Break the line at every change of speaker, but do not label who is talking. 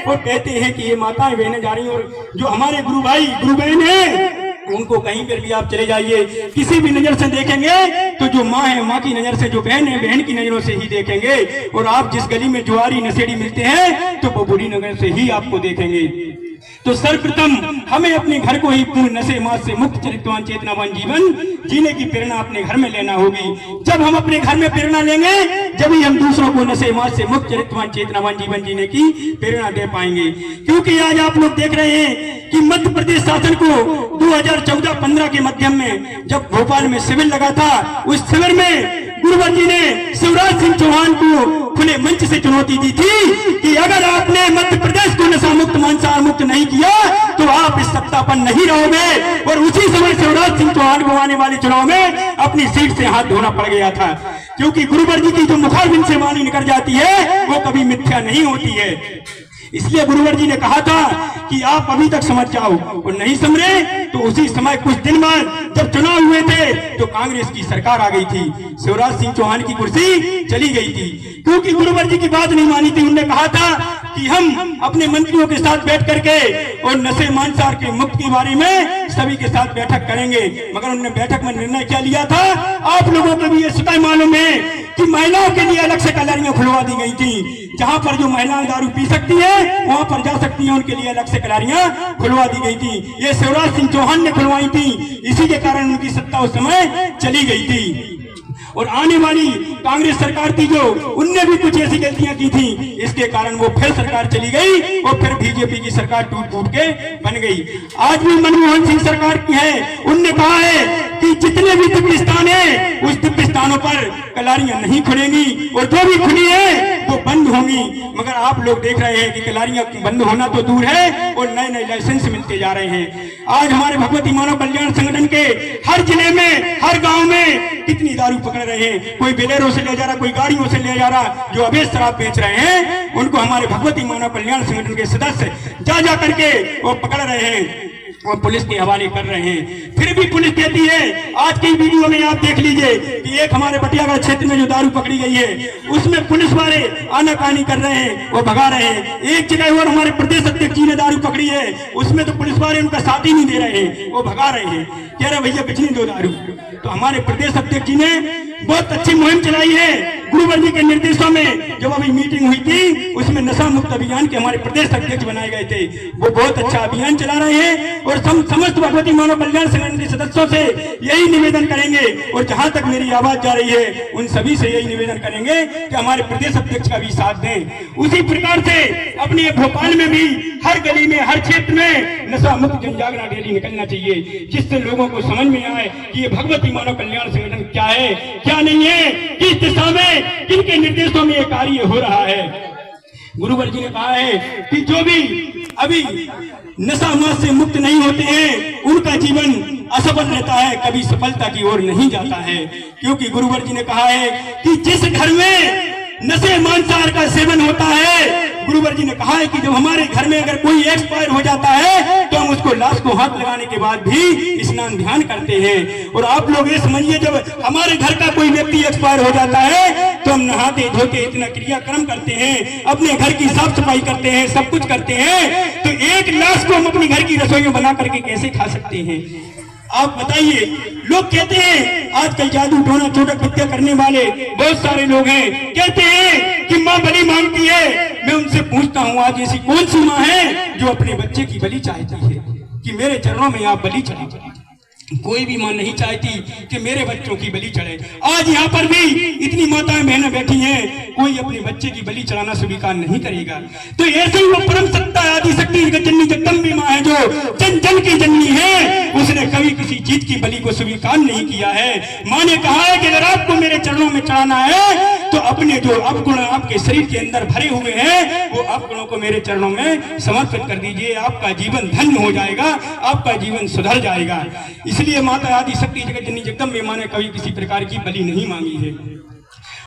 और कहते हैं कि ये माताएं बहनें जा रही हैं, और जो हमारे गुरु भाई गुरु बहन है उनको कहीं पर भी आप चले जाइए, किसी भी नजर से देखेंगे तो जो माँ है माँ की नजर से, जो बहन है बहन की नजरों से ही देखेंगे, और आप जिस गली में जुआरी नशेड़ी मिलते हैं तो वो बुरी नजर से ही आपको देखेंगे। तो सर्वप्रथम हमें अपने घर को ही पूर्ण नशे मास से मुक्त चरित्रवान चेतनावान जीवन जीने की प्रेरणा अपने घर में लेना होगी। जब हम अपने घर में प्रेरणा लेंगे जब ही हम दूसरों को नशे मास से मुक्त चरित्रवान चेतनावान जीवन जीने की प्रेरणा दे पाएंगे। क्योंकि आज आप लोग देख रहे हैं कि मध्य प्रदेश शासन को 2014-15 के मध्यम में जब भोपाल में शिविर लगा था, उस शिविर में गुरुवर जी ने शिवराज सिंह चौहान को खुले मंच से चुनौती दी थी कि अगर आपने मध्य प्रदेश को नशा मुक्त मांसाहार मुक्त नहीं किया तो आप इस सत्ता पर नहीं रहोगे। और उसी समय शिवराज सिंह चौहान को आने वाले चुनाव में अपनी सीट से हाथ धोना पड़ गया था, क्योंकि गुरुवर जी की जो मुखारबिंद से वाणी निकल जाती है वो कभी मिथ्या नहीं होती है। इसलिए गुरुवर जी ने कहा था कि आप अभी तक समझ जाओ, और नहीं समझे तो उसी समय कुछ दिन बाद जब चुनाव हुए थे तो कांग्रेस की सरकार आ गई थी, शिवराज सिंह चौहान की कुर्सी चली गई थी, क्योंकि गुरुवर जी की बात नहीं मानी थी। उन्होंने कहा था कि हम अपने मंत्रियों के साथ बैठ करके और नशे मांसाहार के मुक्त के बारे में सभी के साथ बैठक करेंगे, मगर उन्होंने बैठक में निर्णय क्या लिया था, आप लोगों को भी ये स्वतः मालूम है कि महिलाओं के लिए अलग से कलारियां खुलवा दी गई थी। जहां पर जो महिलाएं दारू पी सकती है वहां पर जा सकती हैं, उनके लिए अलग से कलारियां खुलवा दी गई थी। ये शिवराज सिंह चौहान ने खुलवाई थी, इसी के कारण उनकी सत्ता उस समय चली गई थी। और आने वाली कांग्रेस सरकार थी जो, उनने भी कुछ ऐसी गलतियां की थी, इसके कारण वो फिर सरकार चली गई और फिर बीजेपी की सरकार टूट फूट के बन गई। आज भी मनमोहन सिंह सरकार की है, उनने कहा है कि जितने भी दिव्य स्थान है उस दिव्य स्थानों पर कलारियां नहीं खुलेंगी, और जो भी खुली है वो बंद होंगी। मगर आप लोग देख रहे हैं कि कलारियां बंद होना तो दूर है और नए नए लाइसेंस मिलते जा रहे हैं। आज हमारे भगवती मानव कल्याण संगठन के हर जिले में हर गांव में कितनी दारू पकड़ रहे हैं, कोई बेलेरो से ले जा रहा, कोई गाड़ियों से ले जा रहा, जो अवैध शराब बेच रहे हैं उनको हमारे भगवती मानव कल्याण संगठन के सदस्य जा करके वो पकड़ रहे हैं और पुलिस के हवाले कर रहे हैं। फिर भी पुलिस कहती है, आज की वीडियो में आप देख लीजिए कि एक हमारे बटियागढ़ क्षेत्र में जो दारू पकड़ी गई है उसमें पुलिस वाले आनाकानी कर रहे हैं, वो भगा रहे हैं। एक जगह और हमारे प्रदेश अध्यक्ष जी ने दारू पकड़ी है, उसमें तो पुलिस वाले उनका साथ ही नहीं दे रहे हैं, वो भगा रहे हैं, कह रहे भैया बेचने दो दारू। तो हमारे प्रदेश अध्यक्ष जी ने बहुत अच्छी मुहिम चलाई है गुरुवर जी के निर्देशों में। जब अभी मीटिंग हुई थी उसमें नशा मुक्त अभियान के हमारे प्रदेश अध्यक्ष बनाए गए थे, वो बहुत अच्छा अभियान चला रहे हैं। और समस्त भगवती मानव कल्याण संगठन के सदस्यों से यही निवेदन करेंगे, और जहां तक मेरी आवाज जा रही है उन सभी से यही निवेदन करेंगे कि हमारे प्रदेश अध्यक्ष का भी साथ दें। उसी प्रकार से अपने भोपाल में भी हर गली में हर क्षेत्र में नशा मुक्त जन जागरण रैली निकलना चाहिए, जिससे लोगों को समझ में आए कि ये भगवती मानव कल्याण संगठन क्या है क्या नहीं है, किस दिशा में किनके निर्देशों में ये कार्य हो रहा है। गुरुवर जी ने कहा है कि जो भी अभी नशा मास से मुक्त नहीं होते हैं उनका जीवन असफल रहता है, कभी सफलता की ओर नहीं जाता है। क्योंकि गुरुवर जी ने कहा है कि जिस घर में नशे मांसाहार का सेवन होता है, गुरुवर जी ने कहा है कि जब हमारे घर में अगर कोई एक्सपायर हो जाता है तो हम उसको लाश को हाथ लगाने के बाद भी स्नान ध्यान करते हैं। और आप लोग ये समझिए, जब हमारे घर का कोई व्यक्ति एक्सपायर हो जाता है तो हम नहाते धोते इतना क्रियाक्रम करते हैं, अपने घर की साफ सफाई करते हैं, सब कुछ करते हैं, तो एक लाश को हम अपनी घर की रसोई में बना करके कैसे खा सकते हैं? आप बताइए। लोग कहते हैं आजकल जादू टोना चोटक विद्या करने वाले बहुत सारे लोग हैं, कहते हैं कि माँ बलि मांगती है। मैं उनसे पूछता हूँ, आज ऐसी कौन सी माँ है जो अपने बच्चे की बलि चाहती है कि मेरे चरणों में आप बलि चढ़ा? कोई भी मां नहीं चाहती कि मेरे बच्चों की बलि चढ़े। आज यहाँ पर भी इतनी माताएं बहनें बैठी हैं, कोई अपने बच्चे की बलि चढ़ाना स्वीकार नहीं करेगा। तो ऐसे ही वो परम सत्ता आदि शक्ति जननी जगदम्बी मां है जो जन जन की जननी है, उसने कभी किसी चीज की बलि को स्वीकार नहीं किया है। मां ने कहा है कि अगर आपको मेरे चरणों में चढ़ाना है तो अपने जो अवगुण आपके शरीर के अंदर भरे हुए हैं वो अवगुणों को मेरे चरणों में समर्पित कर दीजिए, आपका जीवन धन्य हो जाएगा, आपका जीवन सुधर जाएगा। इसलिए माता आदि शक्ति जगत जननी जगदम्बे मां ने कभी किसी प्रकार की बलि नहीं मांगी है।